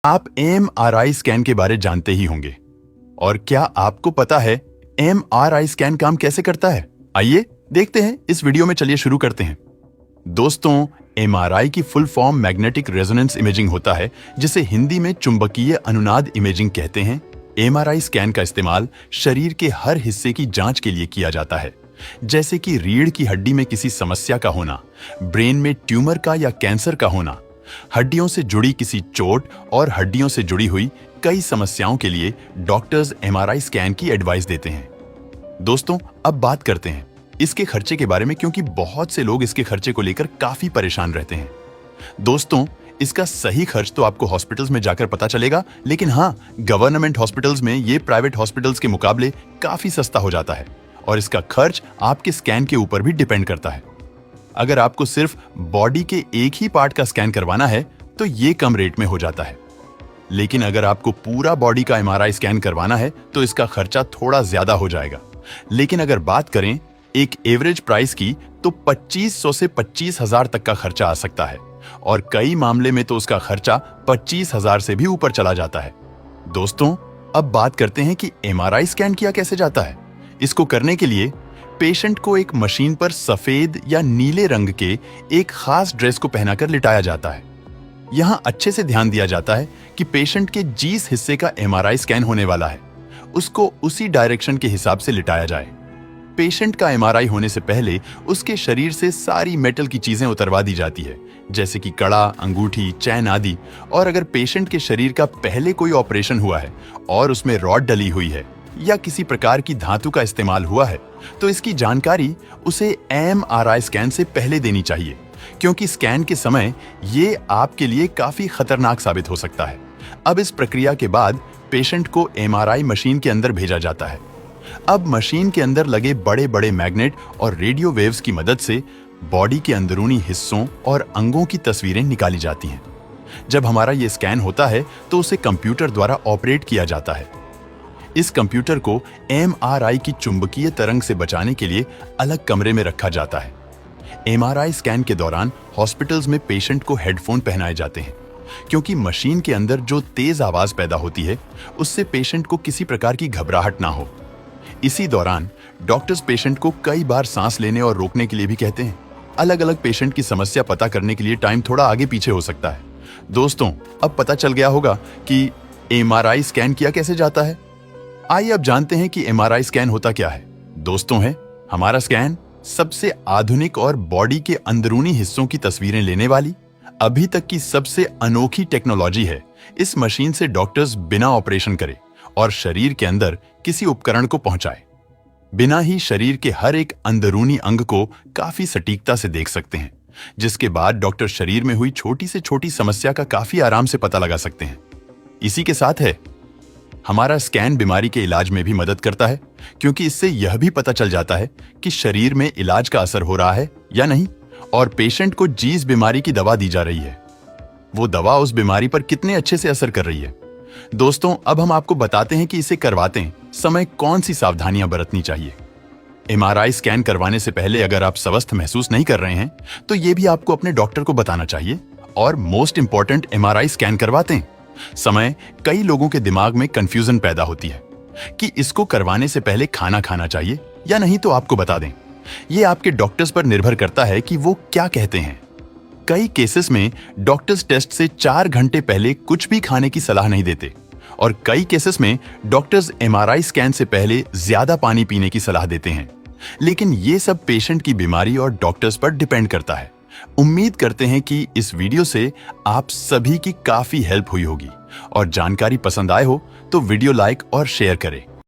आप MRI scan के बारे जानते ही होंगे। और क्या आपको पता है एमआरआई स्कैन काम कैसे करता है? आइए देखते हैं इस वीडियो में। चलिए शुरू करते हैं। दोस्तों, एमआरआई की full form magnetic resonance imaging होता है, जिसे हिंदी में चुंबकीय अनुनाद इमेजिंग कहते हैं। एमआरआई स्कैन का इस्तेमाल शरीर के हर हिस्से की जांच के लिए किया जाता है, जैसे कि रीढ़ की हड्डी में किसी समस्या का होना, ब्रेन में ट्यूमर का या कैंसर का होना, हड्डियों से जुड़ी किसी चोट और हड्डियों से जुड़ी हुई कई समस्याओं के लिए डॉक्टर्स एमआरआई स्कैन की एडवाइस देते हैं। दोस्तों, अब बात करते हैं इसके खर्चे के बारे में, क्योंकि बहुत से लोग इसके खर्चे को लेकर काफी परेशान रहते हैं। दोस्तों, इसका सही खर्च तो आपको हॉस्पिटल्स में जाकर पता चलेगा, लेकिन हाँ, गवर्नमेंट हॉस्पिटल्स में ये प्राइवेट हॉस्पिटल्स के मुकाबले काफी सस्ता हो जाता है और इसका खर्च आपके स्कैन के ऊपर भी डिपेंड करता है। अगर आपको सिर्फ बॉडी के एक ही पार्ट का स्कैन करवाना है तो ये कम रेट में हो जाता है, लेकिन अगर आपको पूरा बॉडी का एमआरआई स्कैन करवाना है तो इसका खर्चा थोड़ा ज्यादा हो जाएगा। लेकिन अगर बात करें एक एवरेज प्राइस की, तो 2500 से 25,000 तक का खर्चा आ सकता है और कई मामले में तो उसका खर्चा 25,000 से भी ऊपर चला जाता है। दोस्तों, अब बात करते हैं कि एमआरआई स्कैन किया कैसे जाता है। इसको करने के लिए पेशेंट को एक मशीन पर सफेद या नीले रंग के एक खास ड्रेस को पहनाकर लिटाया जाता है। यहां अच्छे से ध्यान दिया जाता है कि पेशेंट के जिस हिस्से का एमआरआई स्कैन होने वाला है उसको उसी डायरेक्शन के हिसाब से लिटाया जाए। पेशेंट का एमआरआई होने से पहले उसके शरीर से सारी मेटल की चीजें उतरवा दी जाती है, जैसे कि कड़ा, अंगूठी, चैन आदि। और अगर पेशेंट के शरीर का पहले कोई ऑपरेशन हुआ है और उसमें रॉड डली हुई है या किसी प्रकार की धातु का इस्तेमाल हुआ है, तो इसकी जानकारी उसे एमआरआई स्कैन से पहले देनी चाहिए, क्योंकि स्कैन के समय ये आपके लिए काफी खतरनाक साबित हो सकता है। अब इस प्रक्रिया के बाद पेशेंट को एमआरआई मशीन के अंदर भेजा जाता है। अब मशीन के अंदर लगे बड़े बड़े मैग्नेट और रेडियो वेव्स की मदद से बॉडी के अंदरूनी हिस्सों और अंगों की तस्वीरें निकाली जाती हैं। जब हमारा ये स्कैन होता है तो उसे कंप्यूटर द्वारा ऑपरेट किया जाता है। इस कंप्यूटर को एमआरआई की चुंबकीय तरंग से बचाने के लिए अलग कमरे में रखा जाता है। एमआरआई स्कैन के दौरान हॉस्पिटल्स में पेशेंट को हेडफोन पहनाए जाते हैं, क्योंकि मशीन के अंदर जो तेज आवाज पैदा होती है उससे पेशेंट को किसी प्रकार की घबराहट ना हो। इसी दौरान डॉक्टर्स पेशेंट को कई बार सांस लेने और रोकने के लिए भी कहते हैं। अलग अलग पेशेंट की समस्या पता करने के लिए टाइम थोड़ा आगे पीछे हो सकता है। दोस्तों, अब पता चल गया होगा कि एमआरआई स्कैन किया कैसे जाता है। आइए अब जानते हैं कि एमआरआई स्कैन होता क्या है। दोस्तों, है हमारा स्कैन सबसे आधुनिक और बॉडी के अंदरूनी हिस्सों की तस्वीरें लेने वाली अभी तक की सबसे अनोखी टेक्नोलॉजी है। इस मशीन से डॉक्टर्स बिना ऑपरेशन करे और शरीर के अंदर किसी उपकरण को पहुंचाए बिना ही शरीर के हर एक अंदरूनी अंग को काफी सटीकता से देख सकते हैं, जिसके बाद डॉक्टर शरीर में हुई छोटी से छोटी समस्या का काफी आराम से पता लगा सकते हैं। इसी के साथ है हमारा स्कैन बीमारी के इलाज में भी मदद करता है, क्योंकि इससे यह भी पता चल जाता है कि शरीर में इलाज का असर हो रहा है या नहीं, और पेशेंट को जिस बीमारी की दवा दी जा रही है वो दवा उस बीमारी पर कितने अच्छे से असर कर रही है। दोस्तों, अब हम आपको बताते हैं कि इसे करवाते समय कौन सी सावधानियां बरतनी चाहिए। एमआरआई स्कैन करवाने से पहले अगर आप स्वस्थ महसूस नहीं कर रहे हैं तो यह भी आपको अपने डॉक्टर को बताना चाहिए। और मोस्ट इंपॉर्टेंट, एमआरआई स्कैन करवाते समय कई लोगों के दिमाग में कंफ्यूजन पैदा होती है कि इसको करवाने से पहले खाना खाना चाहिए या नहीं। तो आपको बता दें, यह आपके डॉक्टर्स पर निर्भर करता है कि वो क्या कहते हैं। कई केसेस में डॉक्टर्स टेस्ट से 4 घंटे पहले कुछ भी खाने की सलाह नहीं देते, और कई केसेस में डॉक्टर्स एमआरआई स्कैन से पहले ज्यादा पानी पीने की सलाह देते हैं। लेकिन ये सब पेशेंट की बीमारी और डॉक्टर्स पर डिपेंड करता है। उम्मीद करते हैं कि इस वीडियो से आप सभी की काफी हेल्प हुई होगी, और जानकारी पसंद आए हो तो वीडियो लाइक और शेयर करें।